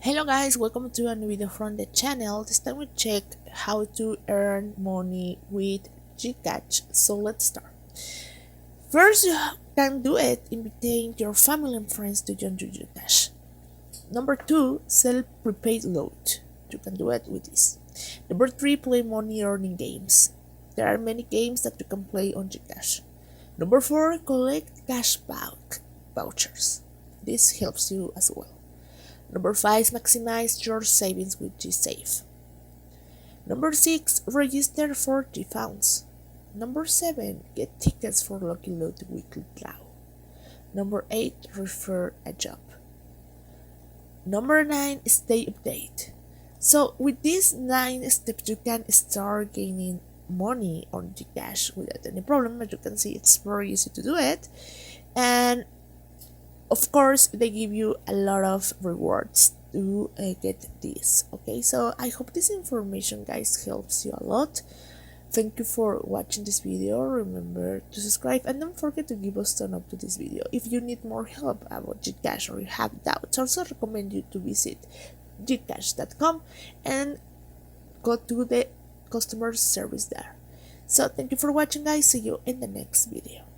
Hello guys, welcome to a new video from the channel. This time we check how to earn money with Gcash. So let's start. First, you can do it inviting your family and friends to join your Gcash. Number 2, sell prepaid load. You can do it with this. Number 3, play money earning games. There are many games that you can play on Gcash. Number 4, collect cashback vouchers. This helps you as well. Number 5, maximize your savings with GSave. Number 6, register for G-Funds. Number 7, get tickets for Lucky Loot weekly draw. Number 8, refer a job. Number 9, stay updated. So with these 9 steps, you can start gaining money on Gcash without any problem. As you can see, it's very easy to do it. And of course, they give you a lot of rewards to get this. Okay, so I hope this information, guys, helps you a lot. Thank you for watching this video. Remember to subscribe and don't forget to give us a thumb up to this video. If you need more help about Gcash or you have doubts, I also recommend you to visit gcash.com and go to the customer service there. So thank you for watching, guys. See you in the next video.